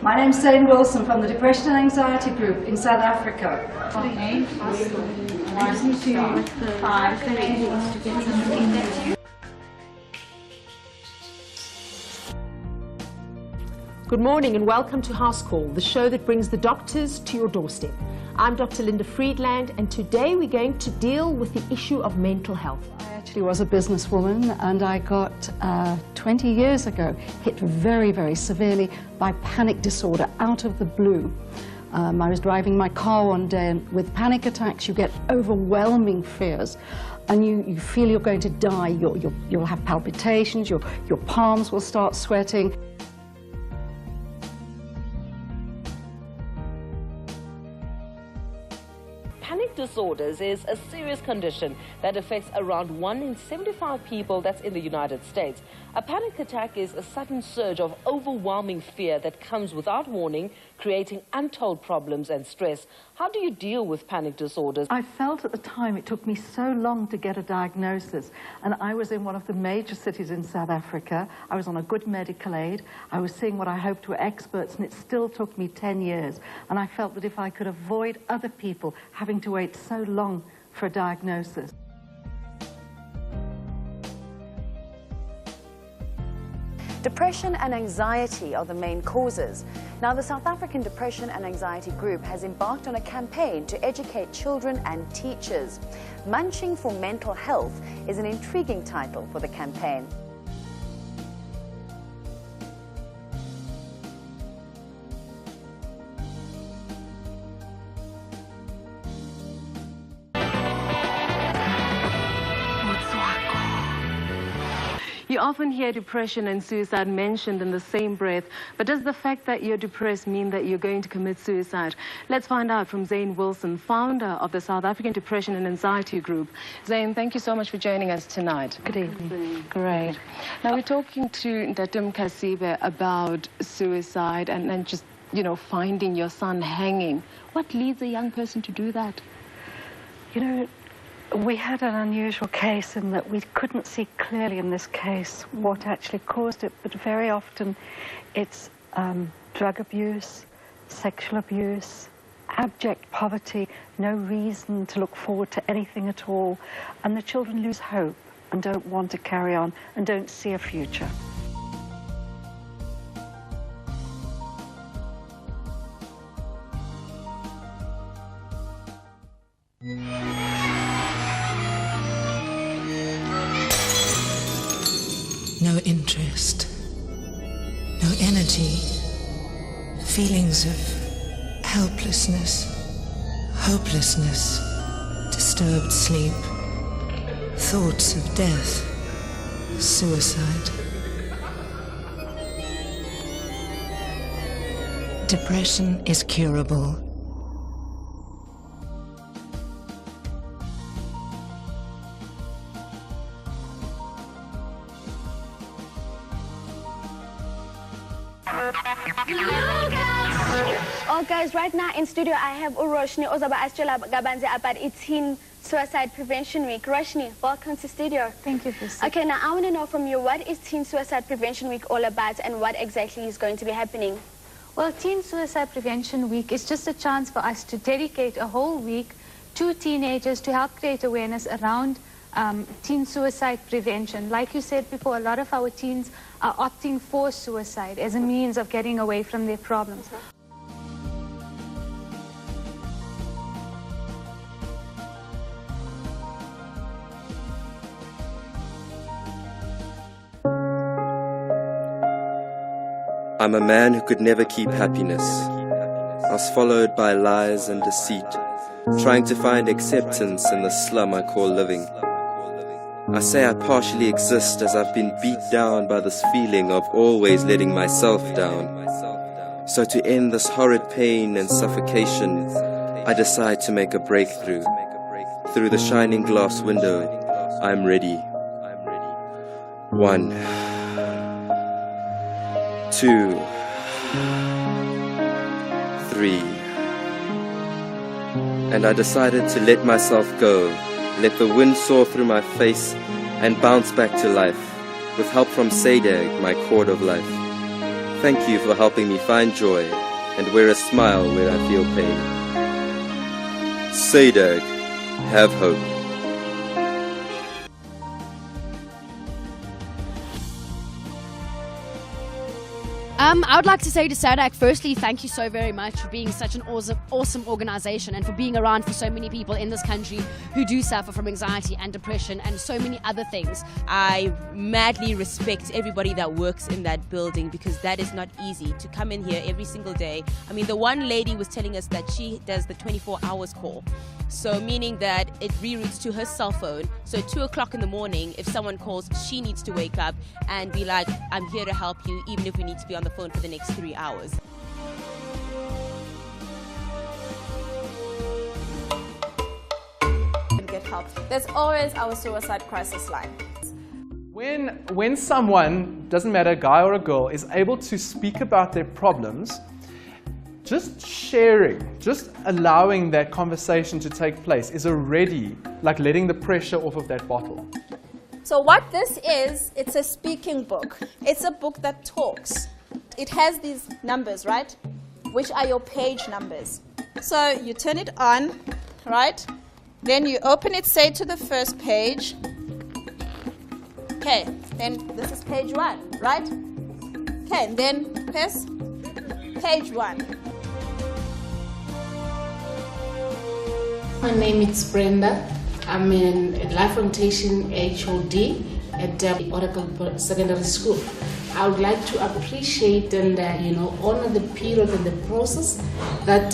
My name's Jane Wilson from the Depression and Anxiety Group in South Africa. Good morning and welcome to House Call, the show that brings the doctors to your doorstep. I'm Dr. Linda Friedland, and today we're going to deal with the issue of mental health. I actually was a businesswoman, and I got 20 years ago hit very, very severely by panic disorder out of the blue. I was driving my car one day, and with panic attacks you get overwhelming fears, and you feel you're going to die. You'll have palpitations, your palms will start sweating. Panic disorders is a serious condition that affects around 1 in 75 people that's in the United States. A panic attack is a sudden surge of overwhelming fear that comes without warning, creating untold problems and stress. How do you deal with panic disorders? I felt at the time it took me so long to get a diagnosis, and I was in one of the major cities in South Africa. I was on a good medical aid. I was seeing what I hoped were experts, and it still took me 10 years. And I felt that if I could avoid other people having to wait so long for a diagnosis. Depression and anxiety are the main causes. Now, the South African Depression and Anxiety Group has embarked on a campaign to educate children and teachers. Munching for Mental Health is an intriguing title for the campaign. You often hear depression and suicide mentioned in the same breath, but does the fact that you're depressed mean that you're going to commit suicide? Let's find out from Jane Wilson, founder of the South African Depression and Anxiety Group. Jane, thank you so much for joining us tonight. Good evening. Great. Now, we're talking to Ndatum Kasibe about suicide and just, you know, finding your son hanging. What leads a young person to do that? You know, we had an unusual case in that we couldn't see clearly in this case what actually caused it, but very often it's drug abuse, sexual abuse, abject poverty, no reason to look forward to anything at all, and the children lose hope and don't want to carry on and don't see a future. No interest, no energy, feelings of helplessness, hopelessness, disturbed sleep, thoughts of death, suicide. Depression is curable. Oh guys, right now in studio I have Roshni Ozaba Astrela Gabanze about Teen Suicide Prevention Week. Roshni, welcome to studio. Thank you, Lucy. Okay, now I want to know from you, what is Teen Suicide Prevention Week all about and what exactly is going to be happening? Well, Teen Suicide Prevention Week is just a chance for us to dedicate a whole week to teenagers to help create awareness around teen suicide prevention. Like you said before, a lot of our teens are opting for suicide as a means of getting away from their problems. I'm a man who could never keep happiness. I was followed by lies and deceit, trying to find acceptance in the slum I call living. I say I partially exist as I've been beat down by this feeling of always letting myself down. So to end this horrid pain and suffocation, I decide to make a breakthrough. Through the shining glass window, I'm ready. 1, 2, 3. And I decided to let myself go, let the wind soar through my face and bounce back to life, with help from Sadag, my cord of life. Thank you for helping me find joy and wear a smile where I feel pain. Sadag, have hope. I would like to say to SADAG, firstly, thank you so very much for being such an awesome organization and for being around for so many people in this country who do suffer from anxiety and depression and so many other things. I madly respect everybody that works in that building because that is not easy to come in here every single day. I mean, the one lady was telling us that she does the 24 hours call. So meaning that it reroutes to her cell phone. So 2 o'clock in the morning, if someone calls, she needs to wake up and be like, I'm here to help you, even if we need to be on the phone for the next 3 hours. Get help. There's always our suicide crisis line. When someone, doesn't matter, guy or a girl, is able to speak about their problems, just sharing, just allowing that conversation to take place is already like letting the pressure off of that bottle. So what this is, it's a speaking book. It's a book that talks. It has these numbers, right? Which are your page numbers. So you turn it on, right? Then you open it, say to the first page. Okay, then this is page 1, right? Okay, and then press page 1. My name is Brenda. I'm in Life Orientation HOD at Oracle Secondary School. I would like to appreciate and honor the period and the process that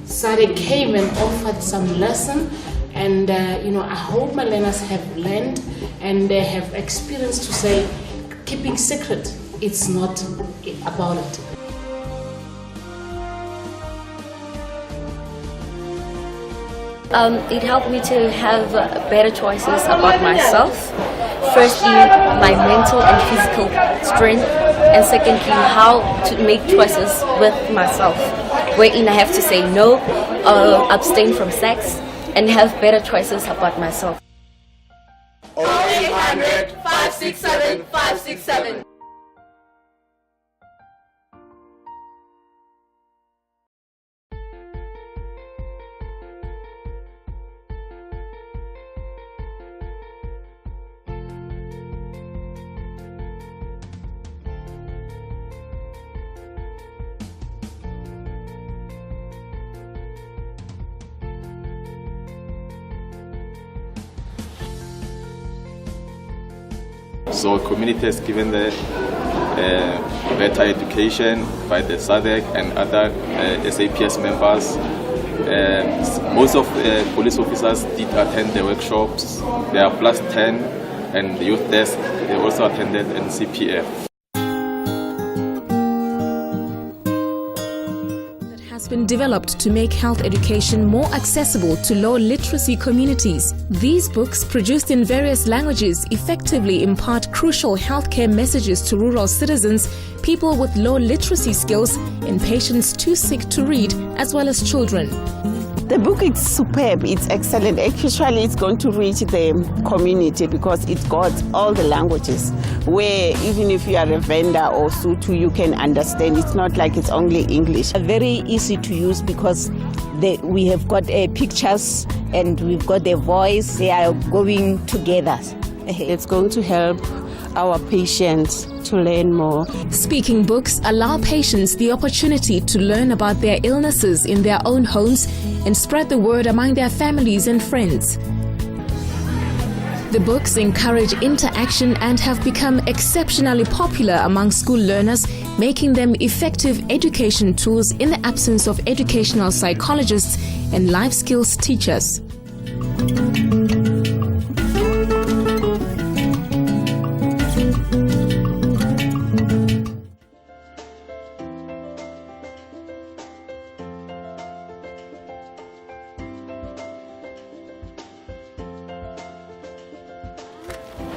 SADAG came and offered some lesson, and I hope my learners have learned and they have experienced to say keeping secret, it's not about it. It helped me to have better choices about myself. Firstly, my mental and physical strength, and secondly, how to make choices with myself, wherein I have to say no, abstain from sex, and have better choices about myself. 0800 567 567. So community has given the better education by the SADAG and other SAPS members. Most of the police officers did attend the workshops. There are plus 10, and the youth desk, they also attended, and CPF. Has been developed to make health education more accessible to low literacy communities. These books, produced in various languages, effectively impart crucial healthcare messages to rural citizens, people with low literacy skills, and patients too sick to read, as well as children. The book is superb, it's excellent. Actually, it's going to reach the community because it's got all the languages where even if you are a vendor or Sotho, you can understand. It's not like it's only English. Very easy to use because we have got pictures and we've got the voice. They are going together. It's going to help our patients to learn more. Speaking books allow patients the opportunity to learn about their illnesses in their own homes and spread the word among their families and friends. The books encourage interaction and have become exceptionally popular among school learners, making them effective education tools in the absence of educational psychologists and life skills teachers.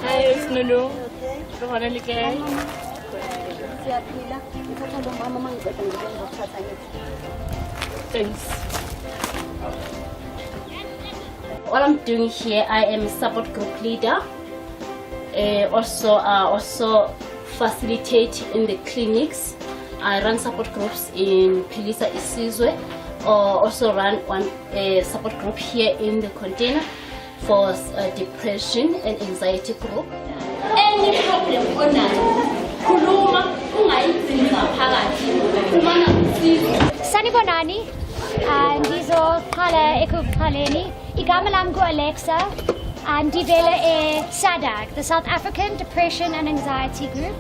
Hi, it's Nunu. Thanks. What I'm doing here, I am a support group leader. Also facilitate in the clinics. I run support groups in Pilisa Isizwe, or also run one support group here in the container for depression and anxiety group. Any problem khuluma ungayinzima phakathi ufumana usizo. Sanibonani, ndizoqala ekuqaleni. Igama lam Alexa, ndivela SADAG, the South African Depression and Anxiety Group.